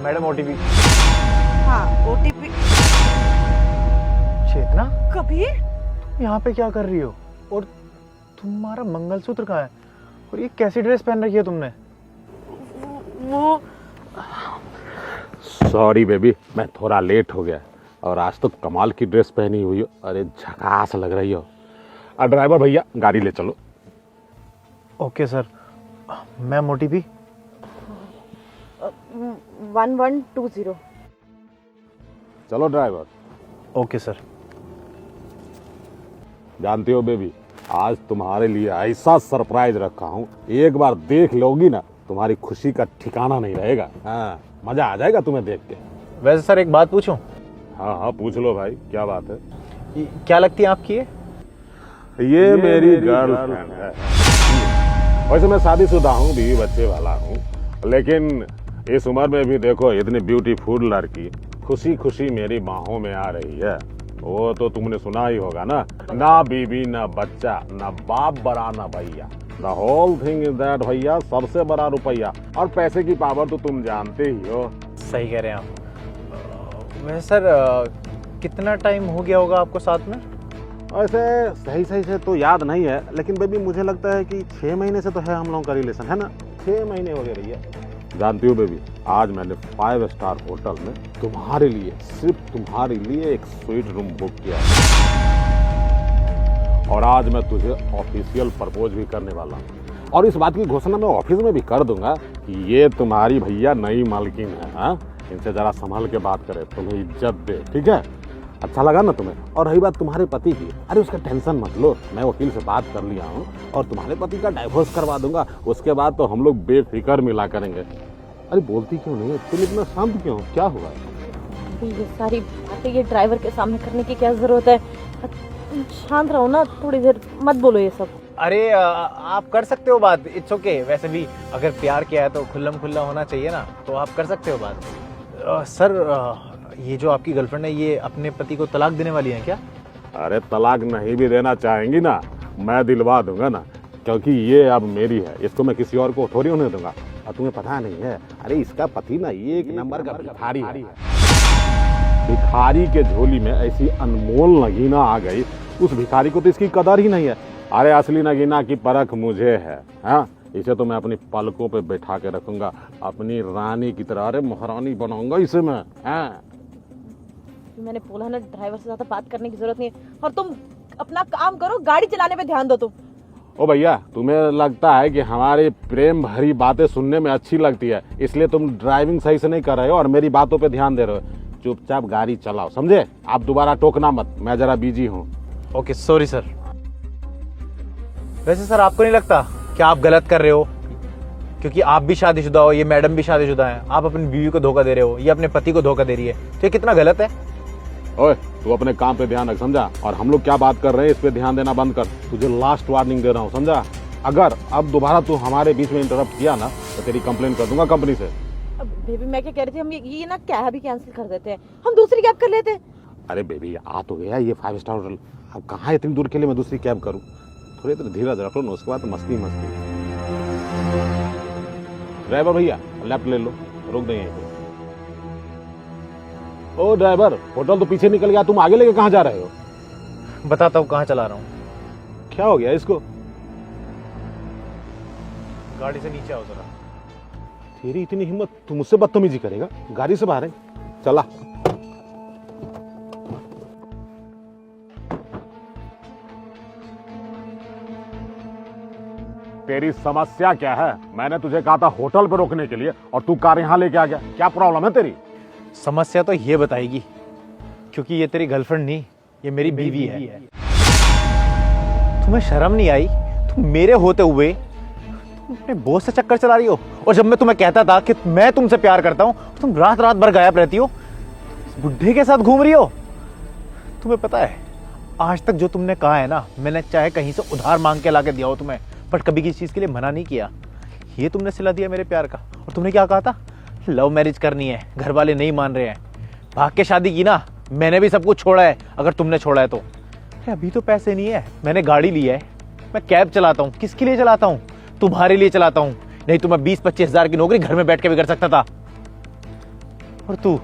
Madam OTP. हाँ OTP. चेतना, कबीर तुम यहाँ पे क्या कर रही हो? और तुम्हारा मंगलसूत्र कहाँ है? और ये कैसी ड्रेस पहन रखी है तुमने? वो सॉरी बेबी, मैं थोड़ा लेट हो गया और आज तो कमाल की ड्रेस पहनी हुई हो। अरे झकास लग रही हो। ड्राइवर भैया गाड़ी ले चलो। Okay sir. Ma'am OTP. 1120। चलो ड्राइवर। Okay sir. जानती हो बेबी, आज तुम्हारे लिए ऐसा सरप्राइज रखा हूँ, एक बार देख लोगी ना तुम्हारी खुशी का ठिकाना नहीं रहेगा। हाँ, मजा आ जाएगा तुम्हें देख के। वैसे सर एक बात पूछूं? हाँ हाँ पूछ लो भाई, क्या बात है? क्या लगती है आपकी ये मेरी गर्लफ्रेंड है। वैसे मैं शादीशुदा हूँ, बीवी बच्चे वाला हूँ, लेकिन इस उम्र में भी देखो इतनी ब्यूटीफुल लड़की खुशी खुशी मेरी बाहों में आ रही है। वो तो तुमने सुना ही होगा ना बीवी ना बच्चा, ना बाप बड़ा ना भैया। The whole thing is that भैया, सबसे बड़ा रुपया। और पैसे की पावर तो तुम जानते ही हो। सही कह रहे हैं आप। वैसे सर कितना टाइम हो गया होगा आपको साथ में? वैसे सही से तो याद नहीं है, लेकिन बेबी मुझे लगता है कि 6 महीने से तो है हम लोगों का रिलेशन, है ना? 6 महीने हो गए भैया। जानती हो बेबी, आज मैंने 5 स्टार होटल में तुम्हारे लिए, सिर्फ तुम्हारे लिए एक स्वीट रूम बुक किया और आज मैं तुझे ऑफिशियल प्रपोज भी करने वाला हूँ। और इस बात की घोषणा मैं ऑफिस में भी कर दूंगा कि ये तुम्हारी भैया नई मालकिन है। हाँ, इनसे जरा संभाल के बात करे, तुम्हें इज्जत दे, ठीक है? अच्छा लगा ना तुम्हें? और रही बात तुम्हारे पति की, अरे उसका टेंशन मत लो, मैं वकील से बात कर लिया हूँ और तुम्हारे पति का डाइवोर्स करवा दूंगा। उसके बाद तो हम लोग बेफिक्र मिला करेंगे। अरे बोलती क्यों नहीं है तुम, इतना शांत क्यों? क्या हुआ? ये सारी बातें ये ड्राइवर के सामने करने की क्या जरूरत है? शांत रहो ना थोड़ी देर, मत बोलो ये सब। अरे आप कर सकते हो बात, इट्स ओके। वैसे भी अगर प्यार किया है तो खुल्लम खुल्ला होना चाहिए ना, तो आप कर सकते हो बात। सर ये जो आपकी गर्लफ्रेंड है, ये अपने पति को तलाक देने वाली है क्या? अरे तलाक नहीं भी देना चाहेंगी ना, मैं दिलवा दूंगा ना, क्योंकि ये अब मेरी है, इसको मैं किसी और को थोड़ी होने दूंगा। और तुम्हें पता नहीं है, अरे इसका पति ना ये एक नंबर का भिखारी है। भिखारी के झोली में ऐसी अनमोल नगीना आ गई, उस भिखारी को तो इसकी कदर ही नहीं है। अरे असली नगीना की परख मुझे है। हाँ, इसे तो मैं अपनी पलकों पे बैठा के रखूंगा, अपनी रानी की तरह। अरे महारानी बनाऊंगा इसे मैं। हाँ, मैंने बोला ना ड्राइवर से ज्यादा बात करने की जरूरत नहीं है, और तुम अपना काम करो, गाड़ी चलाने पे ध्यान दो तुम। ओ भैया, तुम्हें लगता है कि हमारी प्रेम भरी बातें सुनने में अच्छी लगती है, इसलिए तुम ड्राइविंग सही से नहीं कर रहे हो और मेरी बातों पे ध्यान दे रहे हो। चुपचाप गाड़ी चलाओ, समझे? आप दोबारा टोकना मत, मैं जरा बिजी हूँ। Okay sorry sir. वैसे सर आपको नहीं लगता कि आप गलत कर रहे हो? क्योंकि आप भी शादीशुदा हो, ये मैडम भी शादीशुदा है, आप अपनी बीवी को धोखा दे रहे हो, ये अपने पति को धोखा दे रही है, तो ये कितना गलत है? ओए, तू अपने काम पे ध्यान रख, समझा? और हम लोग क्या बात कर रहे हैं इस पे ध्यान देना बंद कर। तुझे लास्ट वार्निंग दे रहा हूँ, समझा? अगर अब दोबारा तू हमारे बीच में इंटरप्ट किया ना तो तेरी कंप्लेन कर दूंगा कंपनी से। अब बेबी मैं क्या कह रही थी, हम ये ना कैब भी कैंसिल कर देते हैं, हम दूसरी कैब कर लेते हैं। अरे बेबी आ तो गया ये 5 स्टार होटल, अब कहाँ इतनी दूर के लिए मैं दूसरी कैब करूँ? थोड़ी देर धीरज रख लो ना, उसके बाद तो मस्ती मस्ती। ड्राइवर भैया लेफ्ट ले लो, रोक दें यहीं पे। ओ ड्राइवर, होटल तो पीछे निकल गया, तुम आगे लेके कहाँ जा रहे हो? बताता हूँ कहाँ चला रहा हूँ। क्या हो गया इसको? गाड़ी से नीचे आओ जरा। तेरी इतनी हिम्मत, तू मुझसे बदतमीजी करेगा? गाड़ी से बाहर है, चला। तेरी समस्या क्या है? मैंने तुझे कहा था होटल पर रोकने के लिए और तू कार यहां लेके आ गया, क्या प्रॉब्लम है तेरी? समस्या तो ये बताएगी, क्योंकि ये तेरी गर्लफ्रेंड नहीं, ये मेरी बीवी है। तुम्हें शर्म नहीं आई? तुम मेरे होते हुए तुम अपने बॉस से चक्कर चला रही हो, और जब मैं तुम्हें कहता था कि मैं तुमसे प्यार करता हूं, तुम रात रात भर गायब रहती हो, बुढ़े के साथ घूम रही हो। तुम्हें पता है, आज तक जो तुमने कहा है ना, मैंने चाहे कहीं से उधार मांग के लाके दिया हो तुम्हें, बट कभी किसी चीज के लिए मना नहीं किया। ये तुमने सिला दिया मेरे प्यार का। और तुमने क्या कहा था? लव मैरिज करनी है, घर वाले नहीं मान रहे हैं, भाग के शादी की ना। मैंने भी सब कुछ छोड़ा है, अगर तुमने छोड़ा है तो। अभी तो पैसे नहीं है, मैंने गाड़ी ली है, मैं कैब चलाता हूँ। किसके लिए चलाता हूँ? तुम्हारे लिए चलाता हूँ, नहीं तो मैं 20-25 हजार की नौकरी घर में बैठ के भी कर सकता था। और तू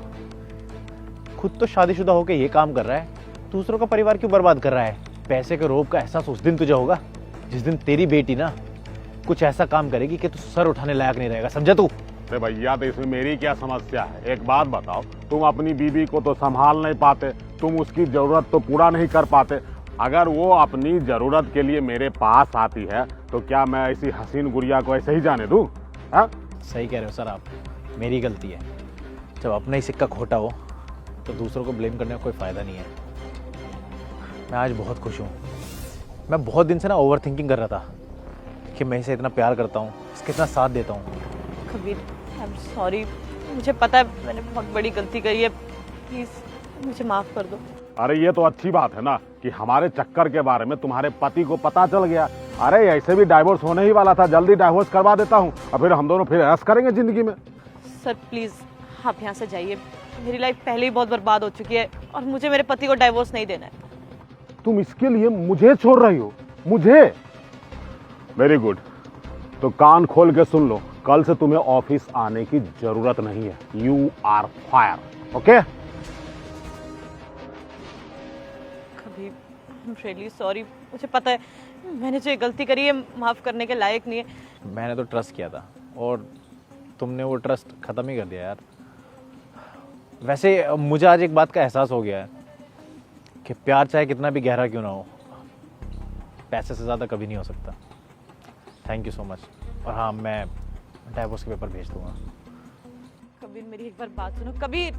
खुद तो शादीशुदा होकर ये काम कर रहा है, दूसरों का परिवार क्यों बर्बाद कर रहा है? पैसे के रोब का एहसास उस दिन तुझे होगा जिस दिन तेरी बेटी ना कुछ ऐसा काम करेगी कि तू सर उठाने लायक नहीं रहेगा, समझा तू? अरे भैया, तो इसमें मेरी क्या समस्या है? एक बात बताओ, तुम अपनी बीवी को तो संभाल नहीं पाते, तुम उसकी जरूरत तो पूरा नहीं कर पाते। अगर वो अपनी जरूरत के लिए मेरे पास आती है तो क्या मैं ऐसी हसीन गुड़िया को ऐसे ही जाने दूं? हाँ? सही कह रहे हो सर आप, मेरी गलती है। जब अपना ही सिक्का खोटा हो तो दूसरों को ब्लेम करने का कोई फ़ायदा नहीं है। मैं आज बहुत खुश हूँ। मैं बहुत दिन से ना ओवर थिंकिंग कर रहा था कि मैं इसे इतना प्यार करता हूँ, इसका इतना साथ देता हूँ। कबीर, आई एम सॉरी, मुझे पता है मैंने बहुत बड़ी गलती करी है, प्लीज़ मुझे माफ़ कर दो। अरे ये तो अच्छी बात है ना कि हमारे चक्कर के बारे में तुम्हारे पति को पता चल गया। अरे ऐसे भी डाइवोर्स होने ही वाला था, जल्दी डाइवोर्स करवा देता हूँ और फिर हम दोनों फिर ऐश करेंगे जिंदगी में। सर प्लीज़ आप यहाँ से जाइए, मेरी लाइफ पहले ही बहुत बर्बाद हो चुकी है और मुझे मेरे पति को डाइवोर्स नहीं देना है। तुम इसके लिए मुझे छोड़ रही हो? मुझे? वेरी गुड, तो कान खोल के सुन लो, कल से तुम्हें ऑफिस आने की जरूरत नहीं है। You are fire, okay? कभी आई एम रियली सॉरी, मुझे पता है मैंने जो ये गलती करी है माफ़ करने के लायक नहीं है। मैंने तो ट्रस्ट किया था और तुमने वो ट्रस्ट ख़त्म ही कर दिया यार। वैसे मुझे आज एक बात का एहसास हो गया है कि प्यार चाहे कितना भी गहरा क्यों ना हो, पैसे से ज़्यादा कभी नहीं हो सकता। Thank you so much. और हाँ, मैं डाइवोर्स के पेपर भेज दूंगा। कबीर मेरी एक बार बात सुनो। कबीर